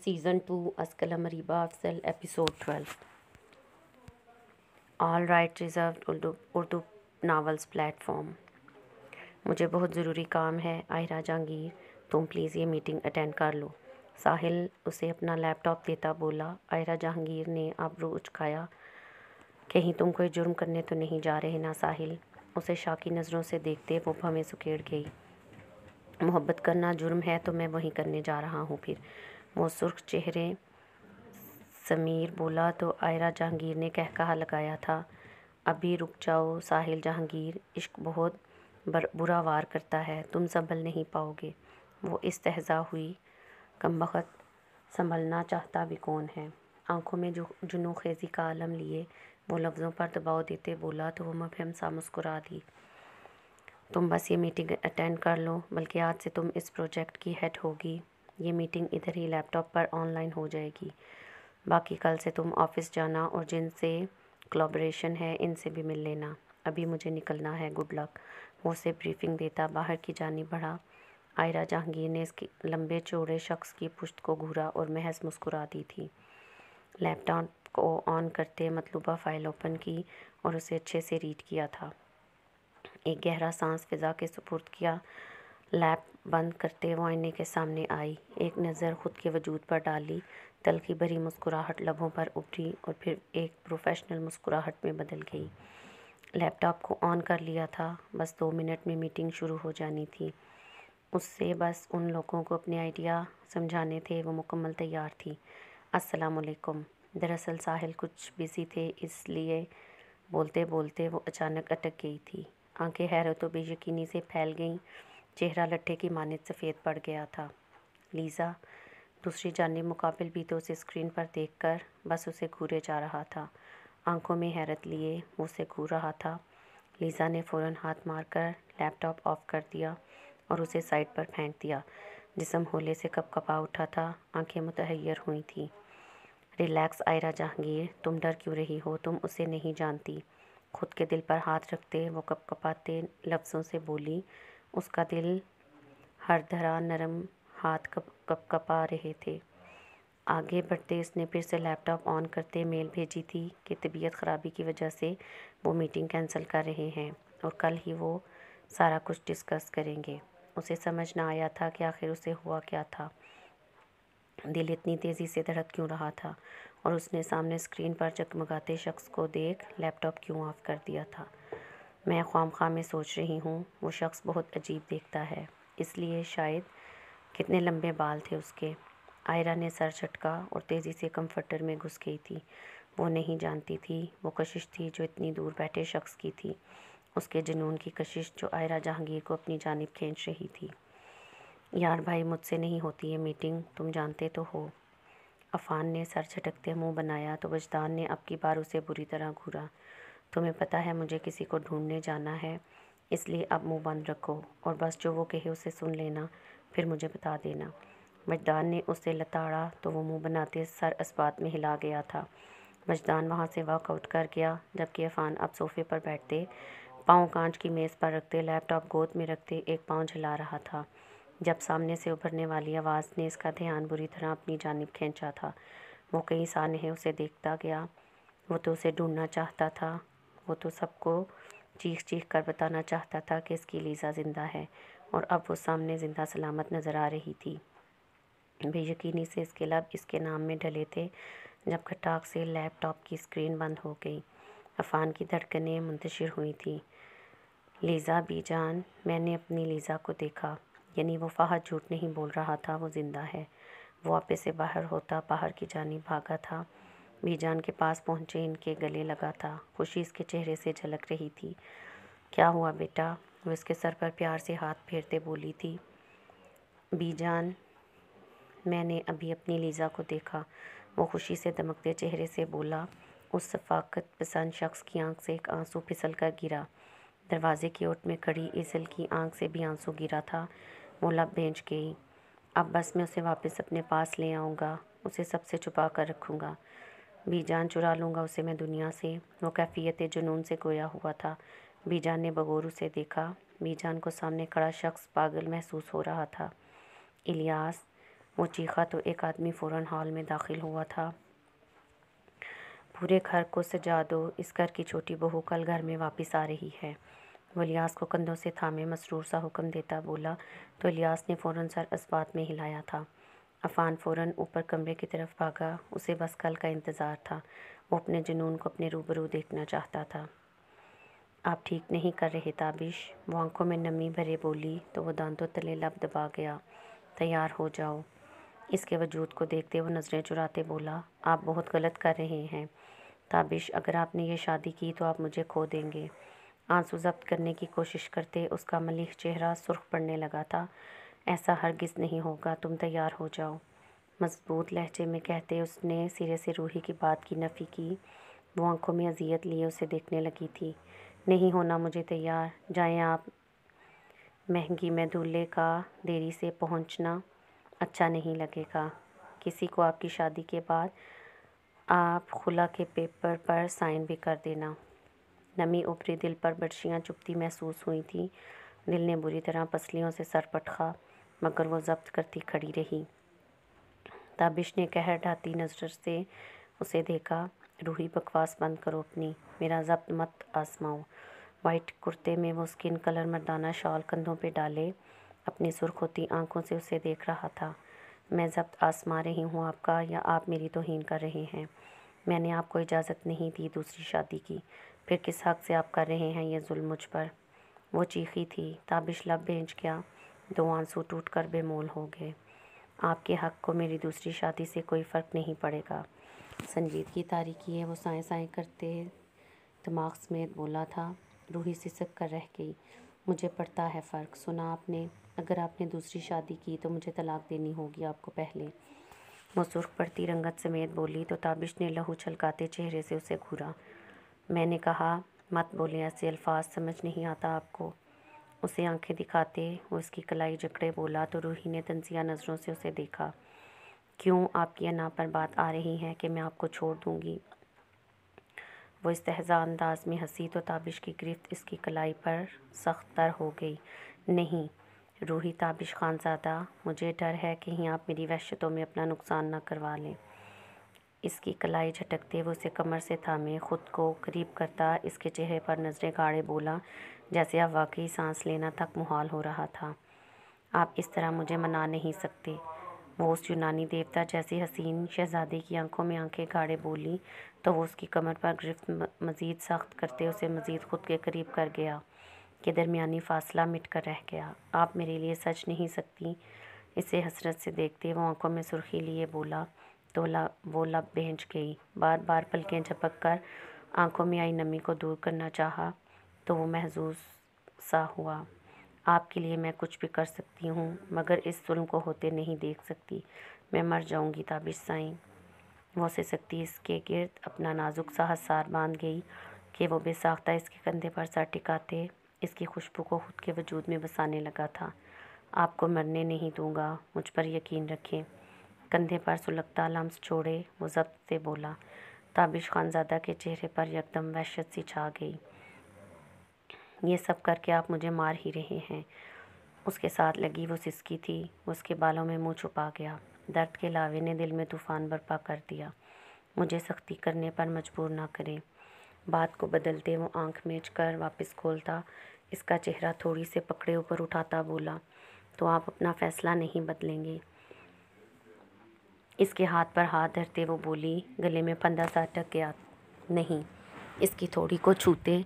Season 2 اسکلم مریبہ Afzal episode 12 all right reserved Urdu novels platform. مجھے بہت ضروری کام ہے آئرہ جہانگیر، تم پلیز یہ میٹنگ اٹینڈ کر لو۔ ساحل اسے اپنا لیپ ٹاپ دیتا بولا۔ آئرہ جہانگیر نے ابرو اچکایا۔ کہیں تم کوئی جرم کرنے تو نہیں جا رہے نا ساحل؟ اسے شاکی نظروں سے دیکھتے وہ بھویں سکیڑ گئی۔ محبت کرنا جرم ہے تو میں وہی کرنے جا رہا ہوں پھر، وہ سرخ چہرے سمیر بولا تو آئرہ جہانگیر نے قہقہہ لگایا تھا۔ ابھی رک جاؤ ساحل جہانگیر، عشق بہت برا وار کرتا ہے، تم سنبھل نہیں پاؤ گے۔ وہ استہزا ہوئی، کمبخت سنبھلنا چاہتا بھی کون ہے؟ آنکھوں میں جنوں خیزی کا عالم لیے وہ لفظوں پر دباؤ دیتے بولا تو وہ مبہم سا مسکرا دی۔ تم بس یہ میٹنگ اٹینڈ کر لو، بلکہ آج سے تم اس پروجیکٹ کی ہیڈ ہوگی۔ یہ میٹنگ ادھر ہی لیپ ٹاپ پر آن لائن ہو جائے گی، باقی کل سے تم آفس جانا اور جن سے کولابریشن ہے ان سے بھی مل لینا۔ ابھی مجھے نکلنا ہے، گڈ لک۔ وہ اسے بریفنگ دیتا باہر کی جانب بڑھا۔ آئرہ جہانگیر نے اس کے لمبے چوڑے شخص کی پشت کو گھورا اور محض مسکرا دی تھی۔ لیپ ٹاپ کو آن کرتے مطلوبہ فائل اوپن کی اور اسے اچھے سے ریڈ کیا تھا۔ ایک گہرا سانس فضا کے سپرد کیا۔ لیپ بند کرتے وہ آئینے کے سامنے آئی، ایک نظر خود کے وجود پر ڈالی، تلخی بھری مسکراہٹ لبوں پر ابھری اور پھر ایک پروفیشنل مسکراہٹ میں بدل گئی۔ لیپ ٹاپ کو آن کر لیا تھا، بس 2 منٹ میں میٹنگ شروع ہو جانی تھی۔ اس سے بس ان لوگوں کو اپنے آئیڈیا سمجھانے تھے، وہ مکمل تیار تھی۔ السلام علیکم۔ دراصل ساحل کچھ بزی تھے، اس لیے بولتے بولتے وہ اچانک اٹک گئی تھی۔ آنکھیں حیرت و بے یقینی سے پھیل گئیں، چہرہ لٹھے کی مانند سفید پڑ گیا تھا۔ لیزا دوسری جانب مقابل بھی تو اسے اسکرین پر دیکھ کر بس اسے گھورے جا رہا تھا، آنکھوں میں حیرت لیے وہ اسے گھور رہا تھا۔ لیزا نے فوراً ہاتھ مار کر لیپ ٹاپ آف کر دیا اور اسے سائڈ پر پھینک دیا۔ جسم ہولے سے کپ کپا اٹھا تھا، آنکھیں متحیر ہوئی تھیں۔ ریلیکس آئرہ جہانگیر، تم ڈر کیوں رہی ہو؟ تم اسے نہیں جانتی۔ خود کے دل پر ہاتھ رکھتے وہ کپ کپاتے لفظوں سے بولی۔ اس کا دل ہر دھڑا نرم ہاتھ کپ کپا رہے تھے۔ آگے بڑھتے اس نے پھر سے لیپ ٹاپ آن کرتے میل بھیجی تھی کہ طبیعت خرابی کی وجہ سے وہ میٹنگ کینسل کر رہے ہیں اور کل ہی وہ سارا کچھ ڈسکس کریں گے۔ اسے سمجھ نہ آیا تھا کہ آخر اسے ہوا کیا تھا، دل اتنی تیزی سے دھڑک کیوں رہا تھا، اور اس نے سامنے اسکرین پر جگمگاتے شخص کو دیکھ لیپ ٹاپ کیوں آف کر دیا تھا۔ میں خواہ میں سوچ رہی ہوں، وہ شخص بہت عجیب دیکھتا ہے، اس لیے شاید۔ کتنے لمبے بال تھے اس کے؟ آئرہ نے سر جھٹکا اور تیزی سے کمفرٹر میں گھس گئی تھی۔ وہ نہیں جانتی تھی وہ کشش تھی جو اتنی دور بیٹھے شخص کی تھی، اس کے جنون کی کشش جو آئرہ جہانگیر کو اپنی جانب کھینچ رہی تھی۔ یار بھائی، مجھ سے نہیں ہوتی یہ میٹنگ، تم جانتے تو ہو۔ عفان نے سر جھٹکتے منہ بنایا تو وجدان نے اب کی بار اسے بری طرح گھورا۔ تمہیں پتہ ہے مجھے کسی کو ڈھونڈنے جانا ہے، اس لیے اب منہ بند رکھو اور بس جو وہ کہے اسے سن لینا، پھر مجھے بتا دینا۔ وجدان نے اسے لتاڑا تو وہ منہ بناتے سر اثبات میں ہلا گیا تھا۔ وجدان وہاں سے واک آؤٹ کر گیا، جبکہ عفان اب صوفے پر بیٹھتے، پاؤں کانچ کی میز پر رکھتے، لیپ ٹاپ گود میں رکھتے ایک پاؤں جھلا رہا تھا، جب سامنے سے ابھرنے والی آواز نے اس کا دھیان بری طرح اپنی جانب کھینچا تھا۔ وہ کئی سانحے اسے دیکھتا گیا، وہ تو اسے ڈھونڈنا چاہتا تھا، وہ تو سب کو چیخ چیخ کر بتانا چاہتا تھا کہ اس کی لیزا زندہ ہے، اور اب وہ سامنے زندہ سلامت نظر آ رہی تھی۔ بے یقینی سے اس کے لب اس کے نام میں ڈلے تھے جب کھٹاک سے لیپ ٹاپ کی اسکرین بند ہو گئی۔ عفان کی دھڑکنیں منتشر ہوئی تھیں۔ لیزا بی جان، میں نے اپنی لیزا کو دیکھا، یعنی وہ فحش جھوٹ نہیں بول رہا تھا، وہ زندہ ہے۔ وہ آپے سے باہر ہوتا باہر کی جانب بھاگا تھا، بی جان کے پاس پہنچے ان کے گلے لگا تھا، خوشی اس کے چہرے سے جھلک رہی تھی۔ کیا ہوا بیٹا؟ وہ اس کے سر پر پیار سے ہاتھ پھیرتے بولی تھی۔ بی جان، میں نے ابھی اپنی لیزا کو دیکھا، وہ خوشی سے دمکتے چہرے سے بولا۔ اس شفقت پسند شخص کی آنکھ سے ایک آنسو پھسل کر گرا۔ دروازے کی اوٹ میں کھڑی ایزل کی آنکھ سے بھی آنسو گرا تھا۔ وہ لب بھیج گئی۔ اب بس میں اسے واپس اپنے پاس لے آؤں گا، اسے سب سے چھپا کر رکھوں گا، بی جان، چرا لوں گا اسے میں دنیا سے۔ وہ کیفیت جنون سے گویا ہوا تھا۔ بی جان نے بغور اسے دیکھا۔ بی جان کو سامنے کھڑا شخص پاگل محسوس ہو رہا تھا۔ الیاس، وہ چیخا تو ایک آدمی فوراً ہال میں داخل ہوا تھا۔ پورے گھر کو سجا دو، اس گھر کی چھوٹی بہو کل گھر میں واپس آ رہی ہے۔ وہ الیاس کو کندھوں سے تھامے مسرور سا حکم دیتا بولا تو الیاس نے فوراً سر اس بات میں ہلایا تھا۔ عفان فوراً اوپر کمرے کی طرف بھاگا، اسے بس کل کا انتظار تھا، وہ اپنے جنون کو اپنے روبرو دیکھنا چاہتا تھا۔ آپ ٹھیک نہیں کر رہے تابش، وہ آنکھوں میں نمی بھرے بولی تو وہ دانتوں تلے لب دبا گیا۔ تیار ہو جاؤ۔ اس کے وجود کو دیکھتے وہ نظریں چراتے بولا، آپ بہت غلط کر رہے ہیں تابش، اگر آپ نے یہ شادی کی تو آپ مجھے کھو دیں گے۔ آنسو ضبط کرنے کی کوشش کرتے اس کا ملیح چہرہ سرخ پڑنے لگا تھا۔ ایسا ہرگز نہیں ہوگا، تم تیار ہو جاؤ، مضبوط لہجے میں کہتے اس نے سرے سے روحی کی بات کی نفی کی۔ وہ آنکھوں میں اذیت لیے اسے دیکھنے لگی تھی۔ نہیں ہونا مجھے تیار، جائیں آپ، مہنگی میں دولہے کا دیری سے پہنچنا اچھا نہیں لگے گا۔ کسی کو آپ کی شادی کے بعد آپ خلا کے پیپر پر سائن بھی کر دینا۔ نمی اوپری دل پر برشیاں چبھتی محسوس ہوئی تھیں۔ دل نے بری طرح پسلیوں سے سر پٹخا، مگر وہ ضبط کرتی کھڑی رہی۔ تابش نے قہر ڈھاتی نظر سے اسے دیکھا۔ روحی بکواس بند کرو اپنی، میرا ضبط مت آزماؤ۔ وائٹ کرتے میں وہ اسکن کلر مردانہ شال کندھوں پہ ڈالے اپنی سرخ ہوتی آنکھوں سے اسے دیکھ رہا تھا۔ میں ضبط آزما رہی ہوں آپ کا یا آپ میری توہین کر رہے ہیں؟ میں نے آپ کو اجازت نہیں دی دوسری شادی کی، پھر کس حق سے آپ کر رہے ہیں یہ ظلم مجھ پر؟ وہ چیخی تھی۔ تابش لب بھیج گیا، دو آنسو ٹوٹ کر بے مول ہو گئے۔ آپ کے حق کو میری دوسری شادی سے کوئی فرق نہیں پڑے گا۔ سنجیدگی تاریکی ہے، وہ سائیں سائیں کرتے دماغ سمیت بولا تھا۔ روحی سسک کر رہ گئی۔ مجھے پڑتا ہے فرق، سنا آپ نے؟ اگر آپ نے دوسری شادی کی تو مجھے طلاق دینی ہوگی آپ کو پہلے۔ وہ سرخ پڑتی رنگت سمیت بولی تو تابش نے لہو چھلکاتے چہرے سے اسے گھورا۔ میں نے کہا مت بولے ایسے الفاظ، سمجھ نہیں آتا آپ کو؟ اسے آنکھیں دکھاتے وہ اس کی کلائی جکڑے بولا تو روحی نے تنزیہ نظروں سے اسے دیکھا۔ کیوں آپ کی انا پر بات آ رہی ہے کہ میں آپ کو چھوڑ دوں گی؟ وہ استہزاء انداز میں ہنسی تو تابش کی گرفت اس کی کلائی پر سخت تر ہو گئی۔ نہیں روحی تابش خانزادہ، مجھے ڈر ہے کہیں آپ میری وحشتوں میں اپنا نقصان نہ کروا لیں۔ اس کی کلائی جھٹکتے وہ اسے کمر سے تھامے خود کو قریب کرتا اس کے چہرے پر نظریں گاڑے بولا جیسے اب واقعی سانس لینا تک محال ہو رہا تھا۔ آپ اس طرح مجھے منا نہیں سکتے۔ وہ اس یونانی دیوتا جیسی حسین شہزادی کی آنکھوں میں آنکھیں گاڑے بولی تو وہ اس کی کمر پر گرفت مزید سخت کرتے اسے مزید خود کے قریب کر گیا کہ درمیانی فاصلہ مٹ کر رہ گیا۔ آپ میرے لیے سچ نہیں سکتی؟ اسے حسرت سے دیکھتے وہ آنکھوں میں سرخی لیے بولا تو وہ لب بھیج گئی۔ بار بار پلکیں جھپک کر آنکھوں میں آئی نمی کو دور کرنا چاہا تو وہ محظوظ سا ہوا۔ آپ کے لیے میں کچھ بھی کر سکتی ہوں مگر اس ظلم کو ہوتے نہیں دیکھ سکتی۔ میں مر جاؤں گی تابش سائیں۔ وہ سسکتی اس کے گرد اپنا نازک سا حصار باندھ گئی کہ وہ بے ساختہ اس کے کندھے پر سر ٹکاتے اس کی خوشبو کو خود کے وجود میں بسانے لگا تھا۔ آپ کو مرنے نہیں دوں گا، مجھ پر یقین رکھیں۔ کندھے پر سلگتا لمس چھوڑے وہ ضبط سے بولا۔ تابش خانزادہ کے چہرے پر یکدم وحشت سی چھا گئی۔ یہ سب کر کے آپ مجھے مار ہی رہے ہیں۔ اس کے ساتھ لگی وہ سسکی تھی، وہ اس کے بالوں میں منہ چھپا گیا۔ درد کے لاوے نے دل میں طوفان برپا کر دیا۔ مجھے سختی کرنے پر مجبور نہ کریں۔ بات کو بدلتے وہ آنکھ میچ کر واپس کھولتا اس کا چہرہ تھوڑی سے پکڑے اوپر اٹھاتا بولا تو آپ اپنا فیصلہ نہیں بدلیں گے؟ اس کے ہاتھ پر ہاتھ دھرتے وہ بولی، گلے میں پھندہ سا اٹک گیا۔ نہیں۔ اس کی تھوڑی کو چھوتے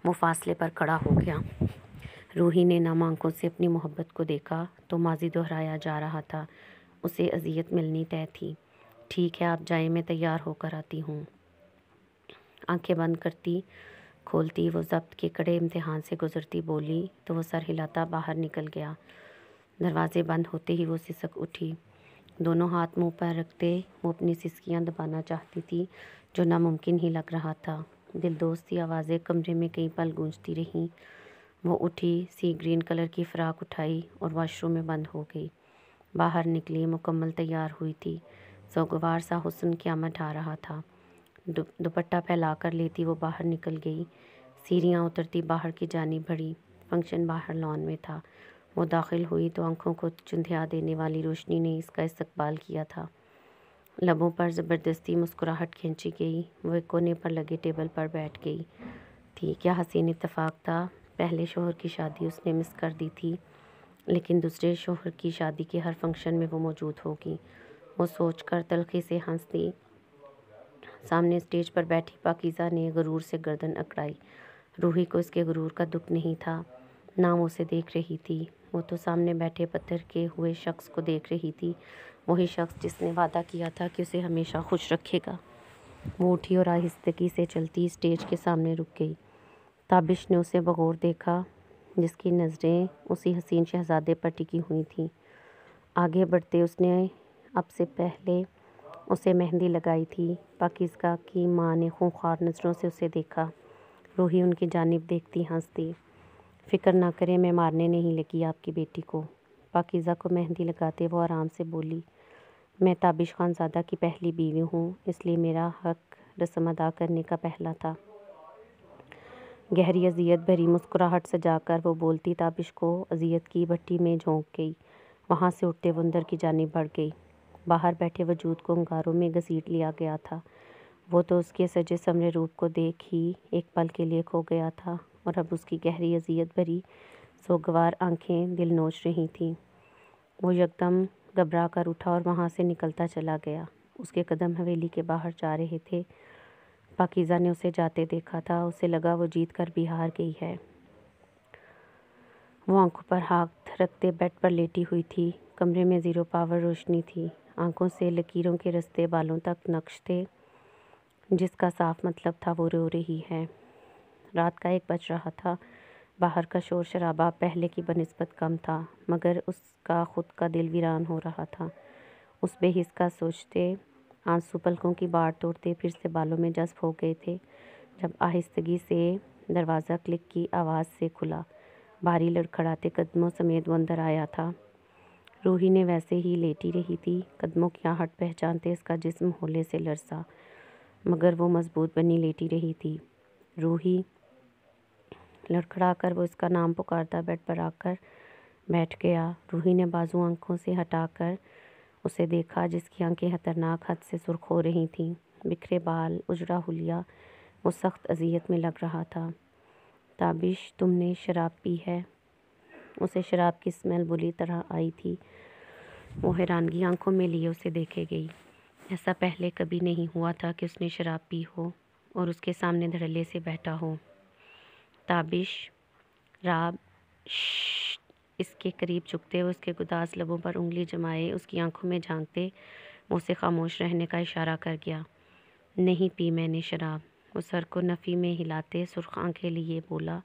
وہ فاصلے پر کھڑا ہو گیا۔ روحی نے نم آنکھوں سے اپنی محبت کو دیکھا تو ماضی دہرایا جا رہا تھا۔ اسے اذیت ملنی طے تھی۔ ٹھیک ہے آپ جائیں، میں تیار ہو کر آتی ہوں۔ آنکھیں بند کرتی کھولتی وہ ضبط کے کڑے امتحان سے گزرتی بولی تو وہ سر ہلاتا باہر نکل گیا۔ دروازے بند ہوتے ہی وہ سسک اٹھی۔ دونوں ہاتھ منہ پر رکھتے وہ اپنی سسکیاں دبانا چاہتی تھی جو ناممکن ہی لگ رہا تھا۔ دل دوست سی آوازیں کمرے میں کئی پل گونجتی رہیں۔ وہ اٹھی، سی گرین کلر کی فراک اٹھائی اور واش روم میں بند ہو گئی۔ باہر نکلی، مکمل تیار ہوئی تھی۔ سوگوار سا حسن قیامت ڈھا رہا تھا۔ دوپٹہ پھیلا کر لیتی وہ باہر نکل گئی۔ سیڑھیاں اترتی باہر کی جانب بڑھی۔ فنکشن باہر لان میں تھا۔ وہ داخل ہوئی تو آنکھوں کو چندھیا دینے والی روشنی نے اس کا استقبال کیا تھا۔ لبوں پر زبردستی مسکراہٹ کھینچی گئی۔ وہ ایک کونے پر لگے ٹیبل پر بیٹھ گئی تھی۔ کیا حسین اتفاق تھا! پہلے شوہر کی شادی اس نے مس کر دی تھی، لیکن دوسرے شوہر کی شادی کے ہر فنکشن میں وہ موجود ہوگی۔ وہ سوچ کر تلخی سے ہنس دی۔ سامنے اسٹیج پر بیٹھی پاکیزہ نے غرور سے گردن اکڑائی۔ روحی کو اس کے غرور کا دکھ نہیں تھا، نہ وہ اسے دیکھ رہی تھی۔ وہ تو سامنے بیٹھے پتھر کے ہوئے شخص کو دیکھ رہی تھی، وہی شخص جس نے وعدہ کیا تھا کہ اسے ہمیشہ خوش رکھے گا۔ وہ اٹھی اور آہستگی سے چلتی اسٹیج کے سامنے رک گئی۔ تابش نے اسے بغور دیکھا، جس کی نظریں اسی حسین شہزادے پر ٹکی ہوئی تھیں۔ آگے بڑھتے اس نے اب سے پہلے اسے مہندی لگائی تھی۔ پاکیزہ کی ماں نے خونخوار نظروں سے اسے دیکھا۔ روحی ان کی جانب دیکھتی ہنس دی۔ فکر نہ کریں، میں مارنے نہیں لگی آپ کی بیٹی کو۔ پاکیزہ کو مہندی لگاتے وہ آرام سے بولی۔ میں تابش خان زادہ کی پہلی بیوی ہوں، اس لیے میرا حق رسم ادا کرنے کا پہلا تھا۔ گہری اذیت بھری مسکراہٹ سجا کر وہ بولتی تابش کو اذیت کی بھٹی میں جھونک گئی۔ وہاں سے اٹھتے وہ اندر کی جانب بڑھ گئی۔ باہر بیٹھے وجود کو انگاروں میں گھسیٹ لیا گیا تھا۔ وہ تو اس کے سجے سنورے روپ کو دیکھ ہی ایک پل کے لیے کھو گیا تھا، اور اب اس کی گہری اذیت بھری سوگوار آنکھیں دل نوچ رہی تھیں۔ وہ یکدم گھبرا کر اٹھا اور وہاں سے نکلتا چلا گیا۔ اس کے قدم حویلی کے باہر جا رہے تھے۔ پاکیزہ نے اسے جاتے دیکھا تھا، اسے لگا وہ جیت کر بھی ہار گئی ہے۔ وہ آنکھوں پر ہاتھ رکھتے بیڈ پر لیٹی ہوئی تھی۔ کمرے میں زیرو پاور روشنی تھی۔ آنکھوں سے لکیروں کے رستے بالوں تک نقش تھے، جس کا صاف مطلب تھا وہ رو رہی ہے۔ رات کا 1 بج رہا تھا۔ باہر کا شور شرابہ پہلے کی بنسبت کم تھا، مگر اس کا خود کا دل ویران ہو رہا تھا۔ اس بے حس کا سوچتے آنسو پلکوں کی باڑ توڑتے پھر سے بالوں میں جذب ہو گئے تھے، جب آہستگی سے دروازہ کلک کی آواز سے کھلا۔ بھاری لڑکھڑاتے قدموں سمیت وہ اندر آیا تھا۔ روحی نے ویسے ہی لیٹی رہی تھی۔ قدموں کی آہٹ پہچانتے اس کا جسم ہولے سے لرزا، مگر وہ مضبوط بنی لیٹی رہی تھی۔ روحی! لڑکھڑا کر وہ اس کا نام پکارتا بیڈ پر آ کر بیٹھ گیا۔ روحی نے بازو آنکھوں سے ہٹا کر اسے دیکھا، جس کی آنکھیں خطرناک حد سے سرخ ہو رہی تھیں۔ بکھرے بال، اجڑا حلیہ، وہ سخت اذیت میں لگ رہا تھا۔ تابش، تم نے شراب پی ہے؟ اسے شراب کی اسمیل بری طرح آئی تھی۔ وہ حیرانگی آنکھوں میں لیے اسے دیکھے گئی۔ ایسا پہلے کبھی نہیں ہوا تھا کہ اس نے شراب پی ہو اور اس کے سامنے دھڑلے سے بیٹھا ہو۔ تابش! راب! ششش! اس کے قریب جھکتے ہوئے اس کے گداز لبوں پر انگلی جمائے اس کی آنکھوں میں جھانکتے وہ اسے خاموش رہنے کا اشارہ کر گیا۔ نہیں پی میں نے شراب، وہ سر کو نفی میں ہلاتے سرخ آنکھیں لیے بولا۔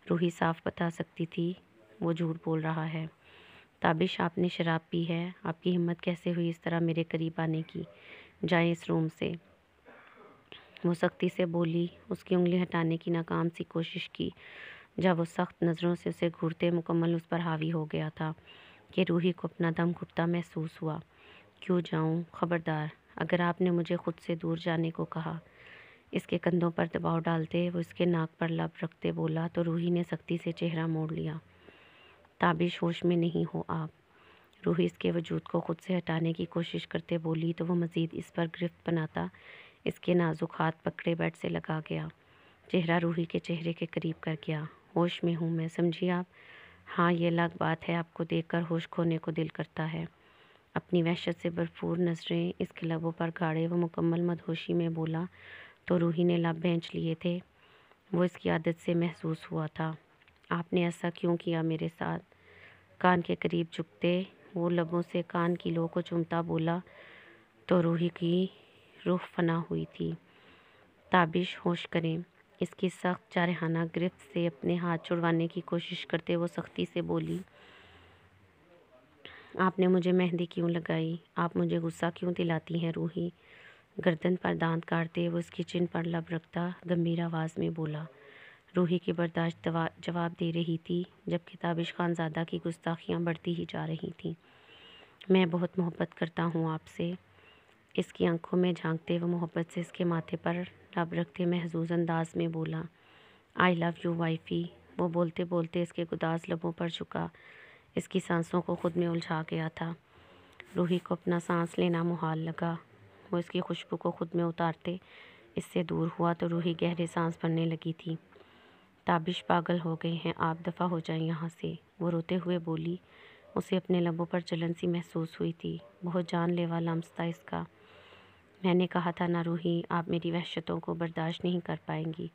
روحی صاف بتا سکتی تھی وہ جھوٹ بول رہا ہے۔ تابش، آپ نے شراب پی ہے؟ آپ کی ہمت کیسے ہوئی اس طرح میرے قریب آنے کی؟ جائیں اس روم سے۔ وہ سختی سے بولی۔ اس کی انگلی ہٹانے کی ناکام سی کوشش کی، جب وہ سخت نظروں سے اسے گھورتے مکمل اس پر حاوی ہو گیا تھا کہ روحی کو اپنا دم گھٹتا محسوس ہوا۔ کیوں جاؤں؟ خبردار، اگر آپ نے مجھے خود سے دور جانے کو کہا۔ اس کے کندھوں پر دباؤ ڈالتے وہ اس کے ناک پر لب رکھتے بولا تو روحی نے سختی سے چہرہ موڑ لیا۔ تابش، ہوش میں نہیں ہو آپ؟ روحی اس کے وجود کو خود سے ہٹانے کی کوشش کرتے بولی تو وہ مزید اس پر گرفت بناتا اس کے نازک ہاتھ پکڑے بیڈ سے لگا گیا، چہرہ روحی کے چہرے کے قریب کر گیا۔ ہوش میں ہوں میں، سمجھی آپ؟ ہاں، یہ الگ بات ہے، آپ کو دیکھ کر ہوش کھونے کو دل کرتا ہے۔ اپنی وحشت سے بھرپور نظریں اس کے لبوں پر گاڑے وہ مکمل مدہوشی میں بولا تو روحی نے لب بھینچ لیے تھے۔ وہ اس کی عادت سے محسوس ہوا تھا۔ آپ نے ایسا کیوں کیا میرے ساتھ؟ کان کے قریب جھکتے وہ لبوں سے کان کی لو کو چومتا بولا تو روحی کی روح فنا ہوئی تھی۔ تابش، ہوش کریں۔ اس کی سخت جارحانہ گرفت سے اپنے ہاتھ چھڑوانے کی کوشش کرتے وہ سختی سے بولی۔ آپ نے مجھے مہندی کیوں لگائی؟ آپ مجھے غصہ کیوں دلاتی ہیں روحی؟ گردن پر دانت کاٹتے وہ اس کی چن پر لب رکھتا گمبھیر آواز میں بولا۔ روحی کی برداشت جواب دے رہی تھی، جبکہ تابش خان زادہ کی گستاخیاں بڑھتی ہی جا رہی تھیں۔ میں بہت محبت کرتا ہوں آپ سے۔ اس کی آنکھوں میں جھانکتے وہ محبت سے اس کے ماتھے پر لب رکھتے محظوظ انداز میں بولا۔ آئی لو یو وائفی۔ وہ بولتے بولتے اس کے گداز لبوں پر جھکا، اس کی سانسوں کو خود میں الجھا گیا تھا۔ روحی کو اپنا سانس لینا محال لگا۔ وہ اس کی خوشبو کو خود میں اتارتے اس سے دور ہوا تو روحی گہرے سانس بھرنے لگی تھی۔ تابش پاگل ہو گئے ہیں آپ، دفع ہو جائیں یہاں سے، وہ روتے ہوئے بولی۔ اسے اپنے لبوں پر جلن سی محسوس ہوئی تھی۔ بہت جان لیوا لمس تھا اس کا۔ میں نے کہا تھا نا روحی، آپ میری وحشتوں کو برداشت نہیں کر پائیں گی۔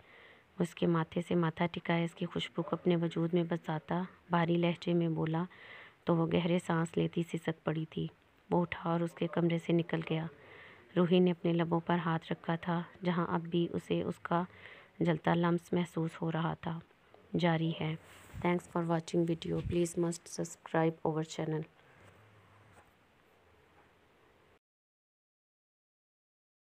وہ اس کے ماتھے سے ماتھا ٹکائے اس کی خوشبو کو اپنے وجود میں بساتا بھاری لہجے میں بولا تو وہ گہرے سانس لیتی سسک پڑی تھی۔ وہ اٹھا اور اس کے کمرے سے نکل گیا۔ روحی نے اپنے لبوں پر ہاتھ رکھا تھا جہاں اب بھی اسے اس کا جلتا لمس محسوس ہو رہا تھا۔ جاری ہے۔ Thanks for watching video, please must subscribe our channel.